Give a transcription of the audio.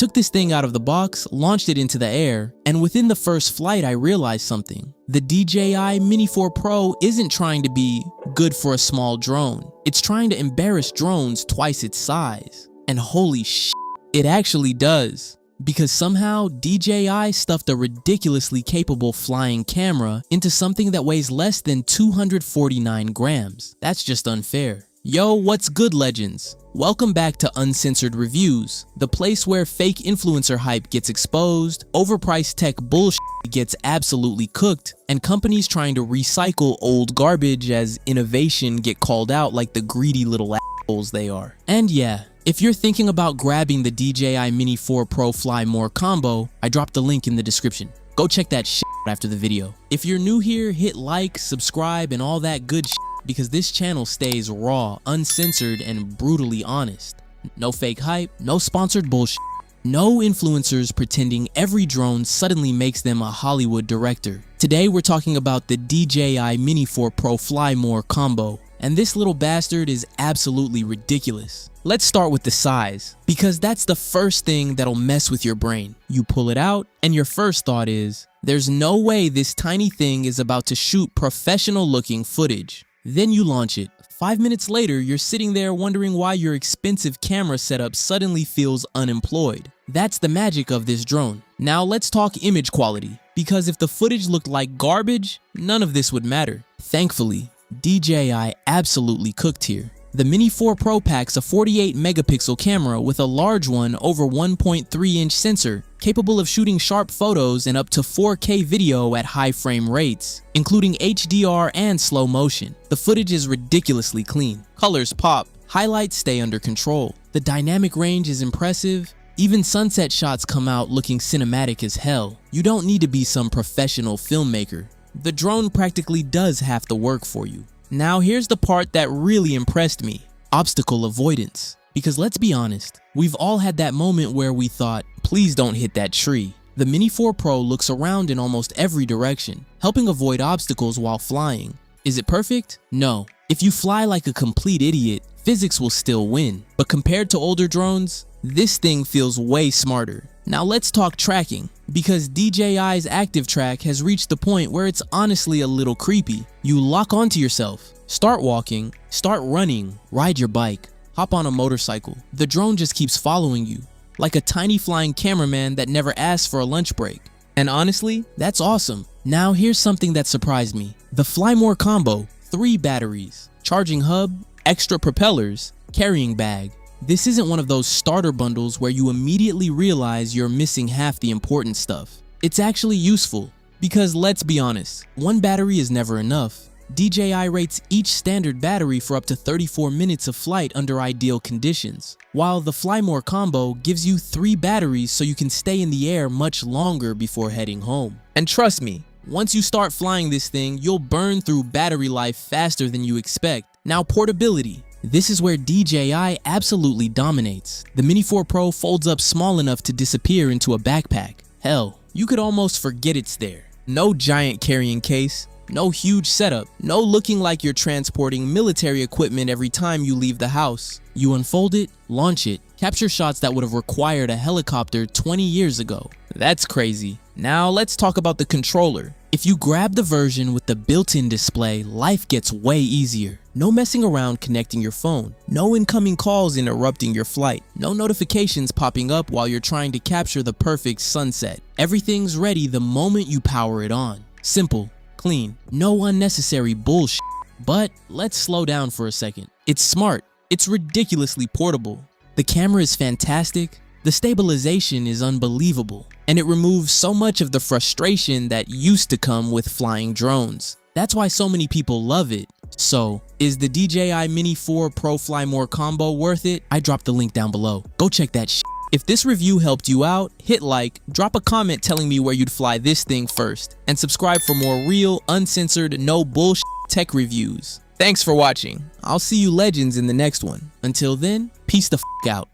took this thing out of the box, launched it into the air, and within the first flight I realized something. The DJI Mini 4 Pro isn't trying to be good for a small drone. It's trying to embarrass drones twice its size. And holy shit, it actually does. Because somehow DJI stuffed a ridiculously capable flying camera into something that weighs less than 249 grams. That's just unfair. Yo, what's good, legends? Welcome back to Uncensored Reviews, the place where fake influencer hype gets exposed, overpriced tech bullshit gets absolutely cooked, and companies trying to recycle old garbage as innovation get called out like the greedy little assholes they are. And yeah, if you're thinking about grabbing the DJI Mini 4 Pro Fly More combo, I dropped the link in the description. Go check that shit out after the video. If you're new here, hit like, subscribe, and all that good shit, because this channel stays raw, uncensored, and brutally honest. No fake hype, no sponsored bullshit, no influencers pretending every drone suddenly makes them a Hollywood director. Today we're talking about the DJI Mini 4 Pro Fly More combo, and this little bastard is absolutely ridiculous. Let's start with the size, because that's the first thing that'll mess with your brain. You pull it out, and your first thought is, there's no way this tiny thing is about to shoot professional looking footage. Then you launch it. 5 minutes later, you're sitting there wondering why your expensive camera setup suddenly feels unemployed. That's the magic of this drone. Now let's talk image quality, because if the footage looked like garbage, none of this would matter. Thankfully, DJI absolutely cooked here. The Mini 4 Pro packs a 48 megapixel camera with a large one over 1.3 inch sensor, capable of shooting sharp photos and up to 4K video at high frame rates, including HDR and slow motion. The footage is ridiculously clean. Colors pop, highlights stay under control. The dynamic range is impressive. Even sunset shots come out looking cinematic as hell. You don't need to be some professional filmmaker. The drone practically does half the work for you. Now here's the part that really impressed me, obstacle avoidance. Because let's be honest, we've all had that moment where we thought, please don't hit that tree. The Mini 4 Pro looks around in almost every direction, helping avoid obstacles while flying. Is it perfect? No. If you fly like a complete idiot, physics will still win. But compared to older drones, this thing feels way smarter. Now let's talk tracking, because DJI's Active Track has reached the point where it's honestly a little creepy. You lock onto yourself, start walking, start running, ride your bike, hop on a motorcycle. The drone just keeps following you, like a tiny flying cameraman that never asks for a lunch break. And honestly, that's awesome. Now here's something that surprised me. The Fly More combo, 3 batteries, charging hub, extra propellers, carrying bag. This isn't one of those starter bundles where you immediately realize you're missing half the important stuff. It's actually useful, because let's be honest, one battery is never enough. DJI rates each standard battery for up to 34 minutes of flight under ideal conditions, while the Fly More combo gives you 3 batteries so you can stay in the air much longer before heading home. And trust me, once you start flying this thing, you'll burn through battery life faster than you expect. Now portability. This is where DJI absolutely dominates. The Mini 4 Pro folds up small enough to disappear into a backpack. Hell, you could almost forget it's there. No giant carrying case, no huge setup, no looking like you're transporting military equipment every time you leave the house. You unfold it, launch it, capture shots that would have required a helicopter 20 years ago. That's crazy. Now let's talk about the controller. If you grab the version with the built-in display, life gets way easier. No messing around connecting your phone, no incoming calls interrupting your flight, no notifications popping up while you're trying to capture the perfect sunset. Everything's ready the moment you power it on. Simple, clean, no unnecessary bullshit. But let's slow down for a second. It's smart, it's ridiculously portable. The camera is fantastic, the stabilization is unbelievable, and it removes so much of the frustration that used to come with flying drones. That's why so many people love it. So, is the DJI Mini 4 Pro Fly More combo worth it? I dropped the link down below. Go check that shit. If this review helped you out, hit like, drop a comment telling me where you'd fly this thing first, and subscribe for more real, uncensored, no bullshit tech reviews. Thanks for watching. I'll see you legends in the next one. Until then, peace the f out.